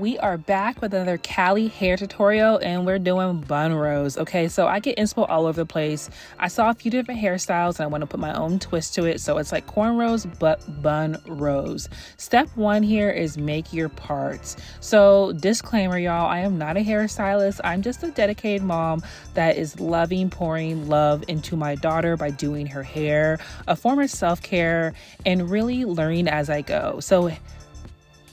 We are back with another Cali hair tutorial and we're doing bun rows. Okay, so I get inspo all over the place. I saw a few different hairstyles and I want to put my own twist to it. So it's like cornrows, but bun rows. Step one here is make your parts. So disclaimer, y'all, I am not a hairstylist. I'm just a dedicated mom that is pouring love into my daughter by doing her hair, a form of self-care, and really learning as I go. So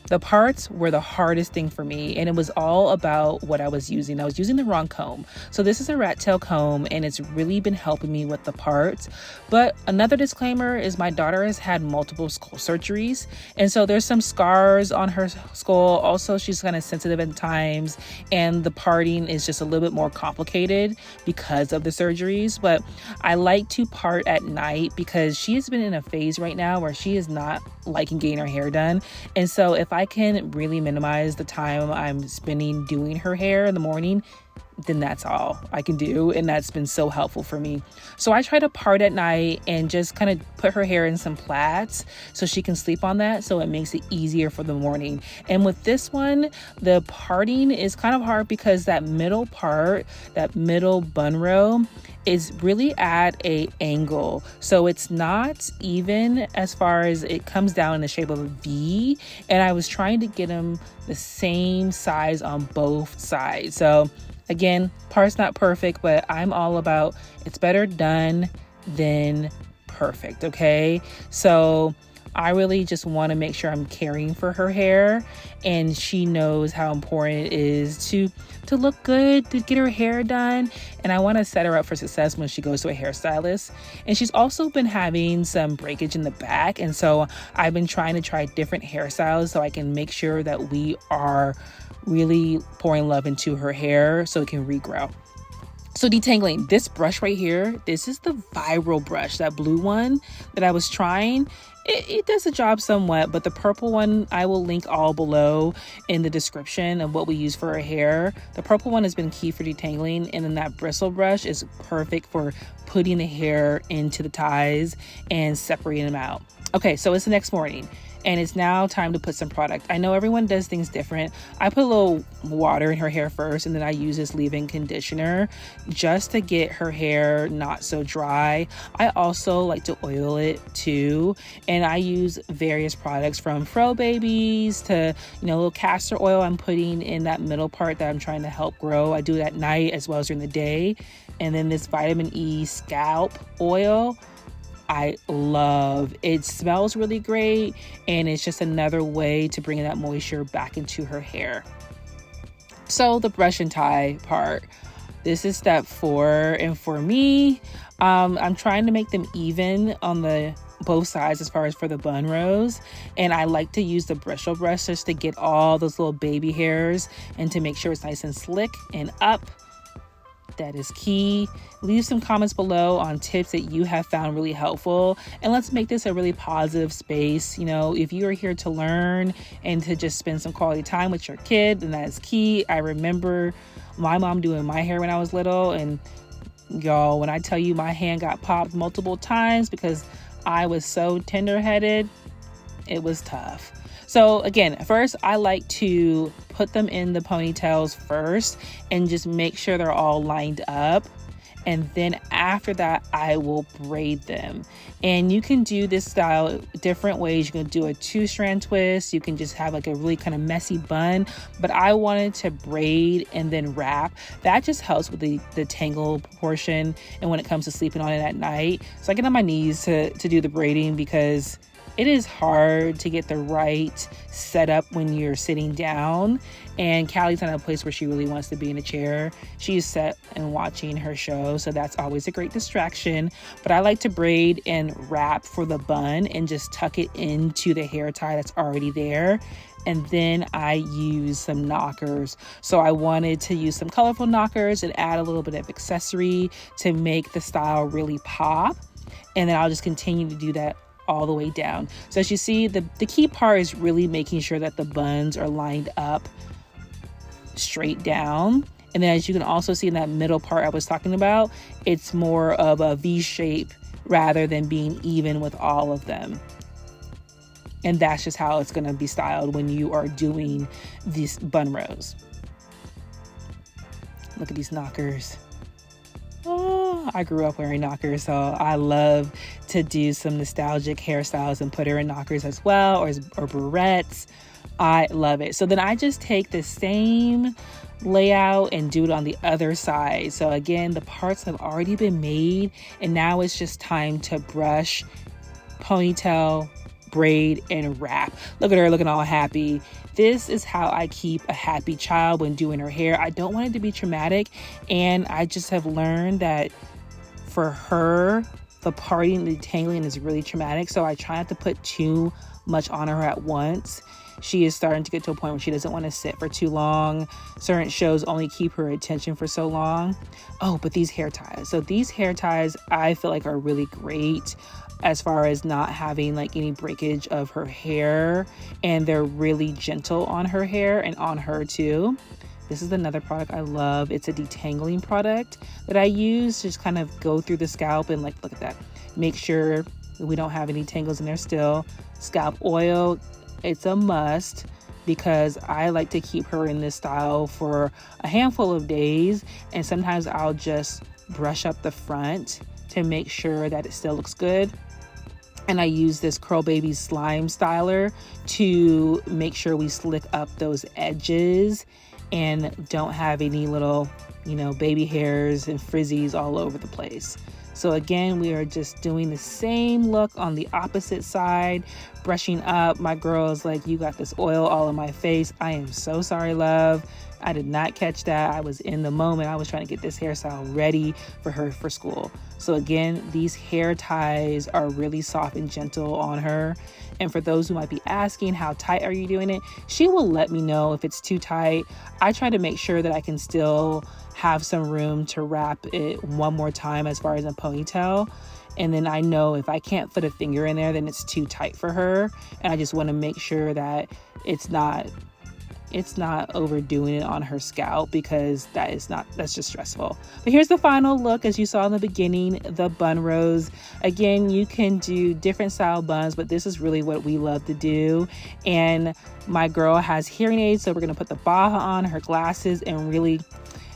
the parts were the hardest thing for me, and it was all about what I was using. I was using the wrong comb. So this is a rat tail comb, and it's really been helping me with the parts. But another disclaimer is my daughter has had multiple skull surgeries, and so there's some scars on her skull. Also, she's kind of sensitive at times, and the parting is just a little bit more complicated because of the surgeries. But I like to part at night because she has been in a phase right now where she is not liking getting her hair done. And so if I can really minimize the time I'm spending doing her hair in the morning, then that's all I can do. And that's been so helpful for me. So I try to part at night and just kind of put her hair in some plaits so she can sleep on that. So it makes it easier for the morning. And with this one, the parting is kind of hard because that middle part, that middle bun row, is really at a angle. So it's not even as far as it comes down in the shape of a V. And I was trying to get them the same size on both sides. So again, part's not perfect, but I'm all about it's better done than perfect, okay? So I really just want to make sure I'm caring for her hair, and she knows how important it is to look good, to get her hair done, and I want to set her up for success when she goes to a hairstylist. And she's also been having some breakage in the back, and so I've been trying to try different hairstyles so I can make sure that we are really pouring love into her hair so it can regrow. So detangling, this brush right here, this is the viral brush, that blue one that I was trying. It does the job somewhat, but the purple one, I will link all below in the description of what we use for our hair. The purple one has been key for detangling, and then that bristle brush is perfect for putting the hair into the ties and separating them out. Okay, so it's the next morning, and it's now time to put some product. I know everyone does things different. I put a little water in her hair first, and then I use this leave-in conditioner just to get her hair not so dry. I also like to oil it too, and I use various products from Fro Babies to, a little castor oil I'm putting in that middle part that I'm trying to help grow. I do it at night as well as during the day. And then this vitamin E scalp oil, I love. It smells really great, and it's just another way to bring that moisture back into her hair. So the brush and tie part, this is step 4, and for me, I'm trying to make them even on the both sides as far as for the bun rows, and I like to use the bristle brush just to get all those little baby hairs and to make sure it's nice and slick and up. That is key. Leave some comments below on tips that you have found really helpful, and let's make this a really positive space. If you are here to learn and to just spend some quality time with your kid, then that is key. I remember my mom doing my hair when I was little, and y'all, when I tell you my hand got popped multiple times because I was so tender-headed, it was tough. So again, first I like to put them in the ponytails first and just make sure they're all lined up. And then after that, I will braid them. And you can do this style different ways. You can do a 2-strand twist. You can just have like a really kind of messy bun. But I wanted to braid and then wrap. That just helps with the tangle portion and when it comes to sleeping on it at night. So I get on my knees to do the braiding because it is hard to get the right setup when you're sitting down, and Cali's not a place where she really wants to be in a chair. She's set and watching her show, so that's always a great distraction. But I like to braid and wrap for the bun and just tuck it into the hair tie that's already there. And then I use some knockers. So I wanted to use some colorful knockers and add a little bit of accessory to make the style really pop. And then I'll just continue to do that all the way down. So as you see, the key part is really making sure that the buns are lined up straight down. And then as you can also see in that middle part I was talking about, it's more of a V shape rather than being even with all of them. And that's just how it's going to be styled when you are doing these bun rows. Look at these knockers. Oh, I grew up wearing knockers, so I love to do some nostalgic hairstyles and put her in knockers as well, or barrettes. I love it. So then I just take the same layout and do it on the other side. So again, the parts have already been made, and now it's just time to brush, ponytail, braid, and wrap. Look at her looking all happy. This is how I keep a happy child when doing her hair. I don't want it to be traumatic, and I just have learned that for her, the parting, the detangling is really traumatic, so I try not to put too much on her at once. She is starting to get to a point where she doesn't want to sit for too long. Certain shows only keep her attention for so long. Oh, but these hair ties. So these hair ties I feel like are really great as far as not having like any breakage of her hair, and they're really gentle on her hair and on her too. This is another product I love. It's a detangling product that I use to just kind of go through the scalp and like, look at that. Make sure we don't have any tangles in there still. Scalp oil, it's a must because I like to keep her in this style for a handful of days, and sometimes I'll just brush up the front to make sure that it still looks good. And I use this Curl Baby slime styler to make sure we slick up those edges and don't have any little, baby hairs and frizzies all over the place. So again, we are just doing the same look on the opposite side, brushing up. My girl is like, you got this oil all in my face. I am so sorry, love. I did not catch that. I was in the moment. I was trying to get this hairstyle ready for her for school. So again, these hair ties are really soft and gentle on her. And for those who might be asking, how tight are you doing it? She will let me know if it's too tight. I try to make sure that I can still have some room to wrap it one more time as far as a ponytail. And then I know if I can't fit a finger in there, then it's too tight for her. And I just want to make sure that it's not overdoing it on her scalp, because that's just stressful. But here's the final look. As you saw in the beginning, the bun rows. Again, you can do different style buns, but this is really what we love to do. And my girl has hearing aids, so we're going to put the baha on, her glasses, and really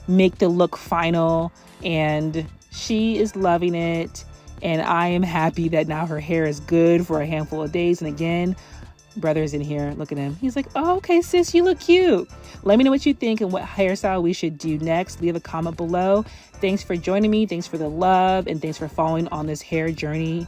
make the look final. And she is loving it. And I am happy that now her hair is good for a handful of days. And again, brother's in here. Look at him. He's like, oh, okay, sis, you look cute. Let me know what you think and what hairstyle we should do next. Leave a comment below. Thanks for joining me. Thanks for the love. And thanks for following on this hair journey